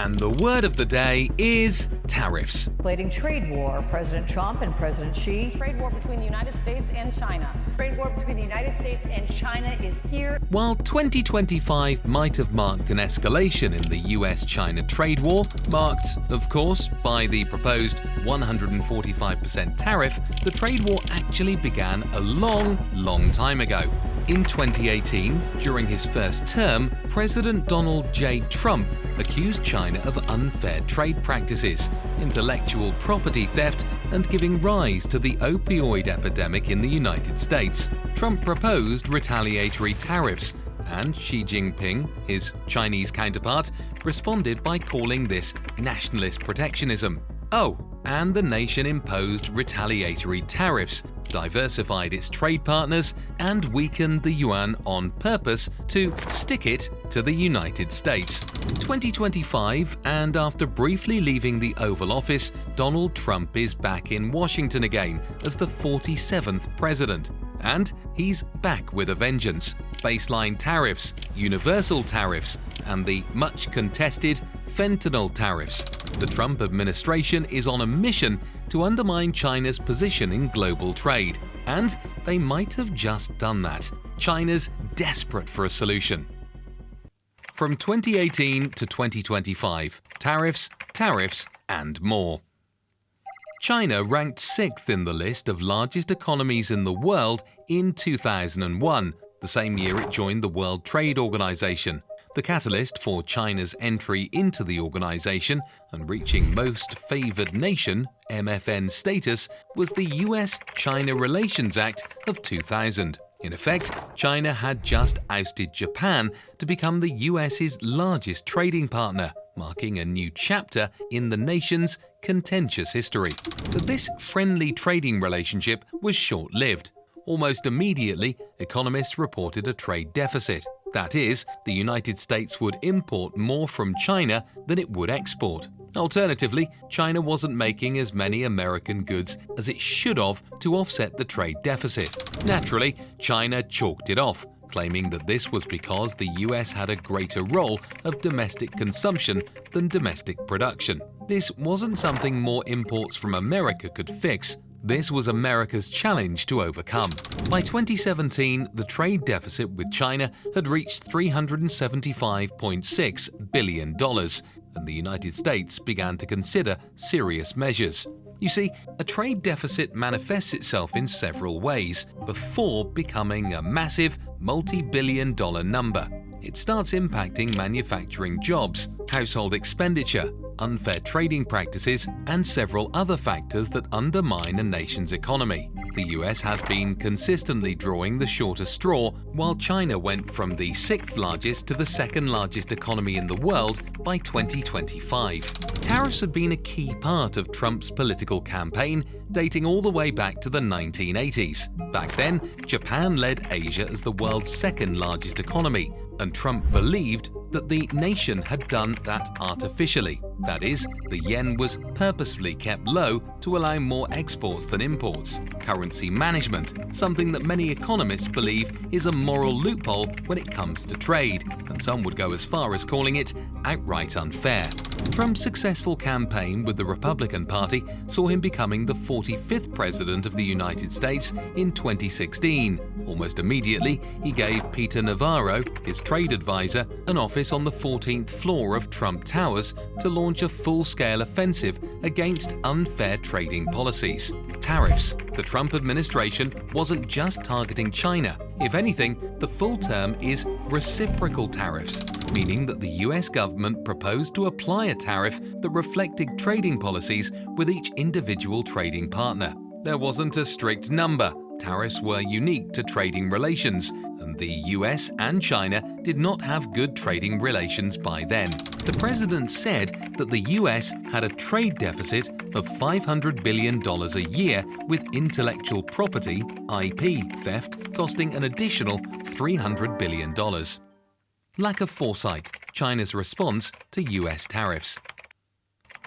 And the word of the day is tariffs. Escalating trade war, President Trump and President Xi. Trade war between the United States and China. Trade war between the United States and China is here. While 2025 might have marked an escalation in the US-China trade war, marked, of course, by the proposed 145% tariff, the trade war actually began a long time ago. In 2018, during his first term, President Donald J. Trump accused China of unfair trade practices, intellectual property theft, and giving rise to the opioid epidemic in the United States. Trump proposed retaliatory tariffs, and Xi Jinping, his Chinese counterpart, responded by calling this nationalist protectionism. Oh, and the nation imposed retaliatory tariffs, diversified its trade partners, and weakened the yuan on purpose to stick it to the United States. 2025, and after briefly leaving the Oval Office, Donald Trump is back in Washington again as the 47th president. And he's back with a vengeance. Baseline tariffs, universal tariffs, and the much contested fentanyl tariffs. The Trump administration is on a mission to undermine China's position in global trade. And they might have just done that. China's desperate for a solution. From 2018 to 2025, tariffs, and more. China ranked 6th in the list of largest economies in the world in 2001, the same year it joined the World Trade Organization. The catalyst for China's entry into the organization and reaching Most Favored Nation (MFN) status was the US-China Relations Act of 2000. In effect, China had just ousted Japan to become the US's largest trading partner, marking a new chapter in the nation's contentious history. But this friendly trading relationship was short-lived. Almost immediately, economists reported a trade deficit. That is, the United States would import more from China than it would export. Alternatively, China wasn't making as many American goods as it should have to offset the trade deficit. Naturally, China chalked it off, claiming that this was because the US had a greater role of domestic consumption than domestic production. This wasn't something more imports from America could fix. This was America's challenge to overcome. By 2017, the trade deficit with China had reached $375.6 billion, and the United States began to consider serious measures. You see, a trade deficit manifests itself in several ways before becoming a massive multi-billion-dollar number. It starts impacting manufacturing jobs, household expenditure, unfair trading practices, and several other factors that undermine a nation's economy. The US has been consistently drawing the shorter straw, while China went from the 6th largest to the 2nd largest economy in the world by 2025. Tariffs have been a key part of Trump's political campaign, dating all the way back to the 1980s. Back then, Japan led Asia as the world's 2nd largest economy, and Trump believed that the nation had done that artificially. That is, the yen was purposefully kept low to allow more exports than imports. Currency management, something that many economists believe is a moral loophole when it comes to trade, and some would go as far as calling it outright unfair. Trump's successful campaign with the Republican Party saw him becoming the 45th president of the United States in 2016. Almost immediately, he gave Peter Navarro, his trade advisor, an office on the 14th floor of Trump Towers to launch a full-scale offensive against unfair trading policies. Tariffs. The Trump administration wasn't just targeting China. If anything, the full term is reciprocal tariffs, meaning that the US government proposed to apply a tariff that reflected trading policies with each individual trading partner. There wasn't a strict number. Tariffs were unique to trading relations, and the US and China did not have good trading relations by then. The president said that the US had a trade deficit of $500 billion a year, with intellectual property (IP) theft costing an additional $300 billion. Lack of foresight, China's response to US tariffs.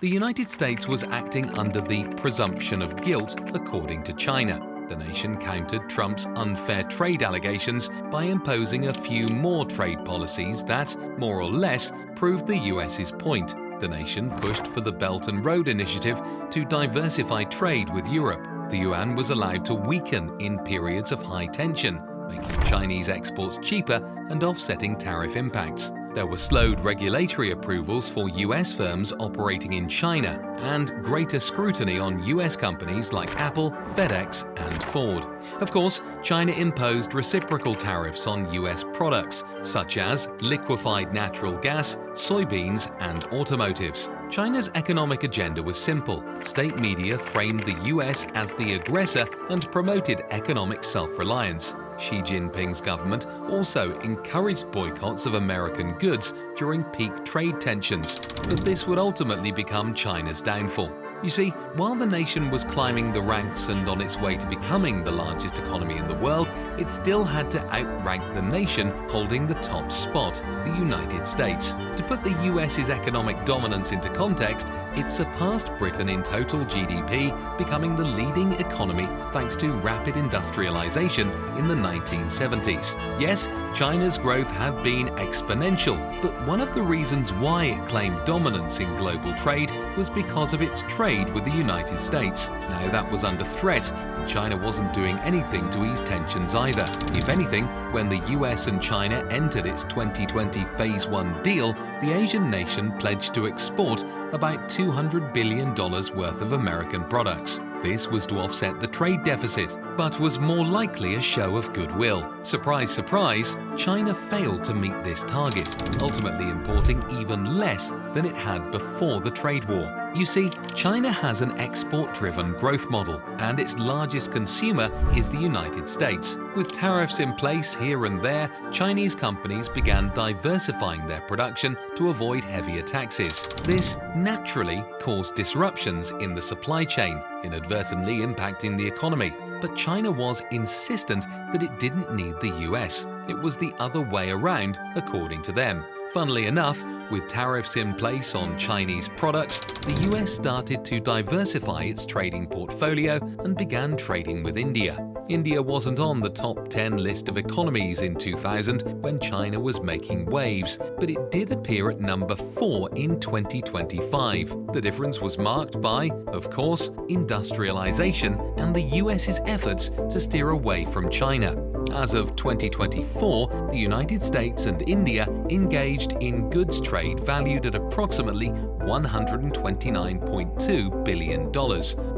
The United States was acting under the presumption of guilt, according to China. The nation countered Trump's unfair trade allegations by imposing a few more trade policies that, more or less, proved the US's point. the nation pushed for the Belt and Road Initiative to diversify trade with Europe. The yuan was allowed to weaken in periods of high tension, making Chinese exports cheaper and offsetting tariff impacts. There were slowed regulatory approvals for US firms operating in China and greater scrutiny on US companies like Apple, FedEx, and Ford. Of course, China imposed reciprocal tariffs on US products, such as liquefied natural gas, soybeans, and automotives. China's economic agenda was simple. State media framed the US as the aggressor and promoted economic self-reliance. Xi Jinping's government also encouraged boycotts of American goods during peak trade tensions, but this would ultimately become China's downfall. You see, while the nation was climbing the ranks and on its way to becoming the largest economy in the world, it still had to outrank the nation holding the top spot, the United States. To put the US's economic dominance into context, it surpassed Britain in total GDP, becoming the leading economy thanks to rapid industrialization in the 1970s. Yes, China's growth had been exponential, but one of the reasons why it claimed dominance in global trade was because of its trade with the United States. Now that was under threat, and China wasn't doing anything to ease tensions either. If anything, when the US and China entered its 2020 Phase 1 deal, the Asian nation pledged to export about $200 billion worth of American products. This was to offset the trade deficit, but was more likely a show of goodwill. Surprise, surprise, China failed to meet this target, ultimately importing even less than it had before the trade war. You see, China has an export-driven growth model, and its largest consumer is the United States. With tariffs in place here and there, Chinese companies began diversifying their production to avoid heavier taxes. This naturally caused disruptions in the supply chain, inadvertently impacting the economy. But China was insistent that it didn't need the US. It was the other way around, according to them. Funnily enough, with tariffs in place on Chinese products, the US started to diversify its trading portfolio and began trading with India. India wasn't on the top 10 list of economies in 2000 when China was making waves, but it did appear at number 4 in 2025. The difference was marked by, of course, industrialization and the US's efforts to steer away from China. As of 2024, the United States and India engaged in goods trade valued at approximately $129.2 billion.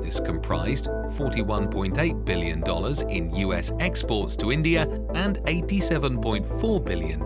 This comprised $41.8 billion in US exports to India and $87.4 billion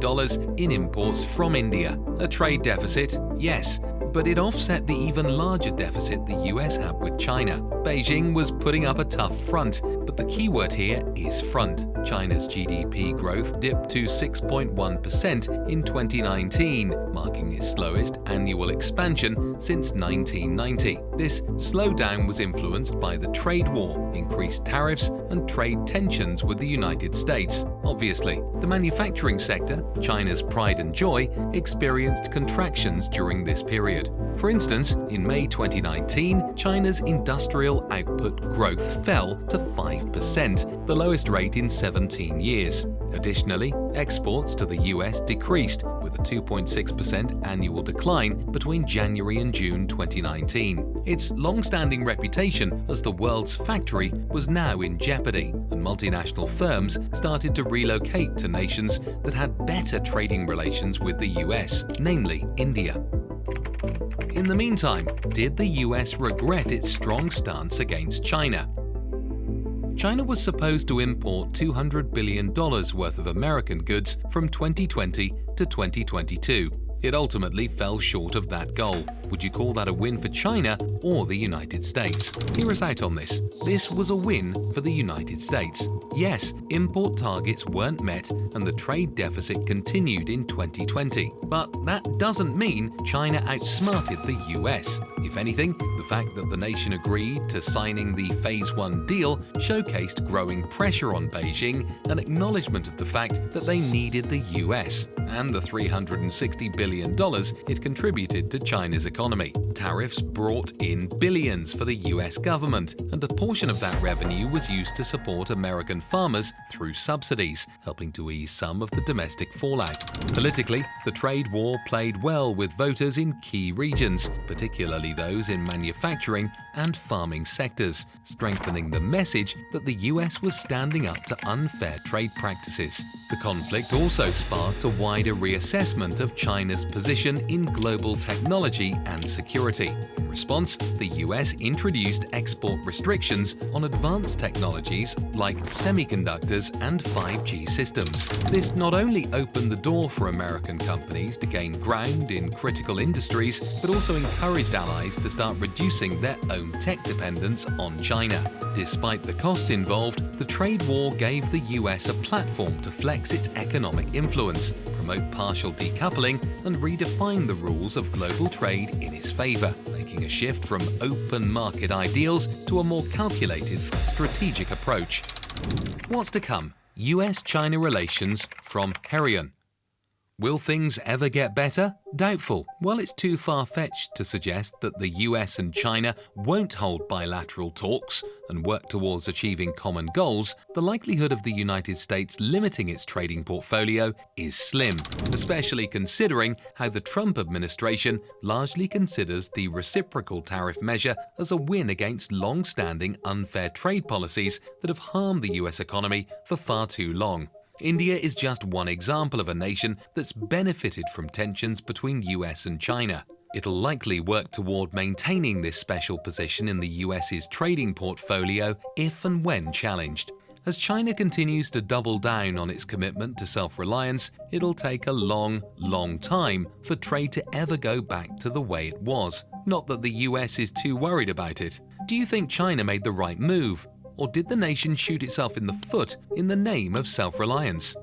in imports from India. A trade deficit, yes, but it offset the even larger deficit the US had with China. Beijing was putting up a tough front, but the keyword here is front. China's GDP growth dipped to 6.1% in 2019, marking its slowest annual expansion since 1990. This slowdown was influenced by the trade war, increased tariffs, and trade tensions with the United States. Obviously, the manufacturing sector, China's pride and joy, experienced contractions during this period. For instance, in May 2019, China's industrial output growth fell to 5%, the lowest rate in 17 years. Additionally, exports to the US decreased, with a 2.6% annual decline between January and June 2019. Its long-standing reputation as the world's factory was now in jeopardy, and multinational firms started to relocate to nations that had better trading relations with the US, namely India. In the meantime, did the US regret its strong stance against China? China was supposed to import $200 billion worth of American goods from 2020 to 2022. It ultimately fell short of that goal. Would you call that a win for China or the United States? Hear us out on this. This was a win for the United States. Yes, import targets weren't met and the trade deficit continued in 2020. But that doesn't mean China outsmarted the US. If anything, the fact that the nation agreed to signing the Phase 1 deal showcased growing pressure on Beijing and acknowledgement of the fact that they needed the US and the $360 billion it contributed to China's economy. Tariffs brought in billions for the US government, and a portion of that revenue was used to support American farmers through subsidies, helping to ease some of the domestic fallout. Politically, the trade war played well with voters in key regions, particularly those in manufacturing and farming sectors, strengthening the message that the US was standing up to unfair trade practices. The conflict also sparked a wider reassessment of China's position in global technology and security. In response, the US introduced export restrictions on advanced technologies like semiconductors and 5G systems. This not only opened the door for American companies to gain ground in critical industries, but also encouraged allies to start reducing their own tech dependence on China. Despite the costs involved, the trade war gave the US a platform to flex its economic influence, promote partial decoupling, and redefine the rules of global trade in its favor, making a shift from open market ideals to a more calculated, strategic approach. What's to come? US-China relations from Herion. Will things ever get better? Doubtful. While it's too far-fetched to suggest that the US and China won't hold bilateral talks and work towards achieving common goals, the likelihood of the United States limiting its trading portfolio is slim, especially considering how the Trump administration largely considers the reciprocal tariff measure as a win against long-standing unfair trade policies that have harmed the US economy for far too long. India is just one example of a nation that's benefited from tensions between US and China. It'll likely work toward maintaining this special position in the US's trading portfolio if and when challenged. As China continues to double down on its commitment to self-reliance, it'll take a long time for trade to ever go back to the way it was. Not that the US is too worried about it. Do you think China made the right move? Or did the nation shoot itself in the foot in the name of self-reliance?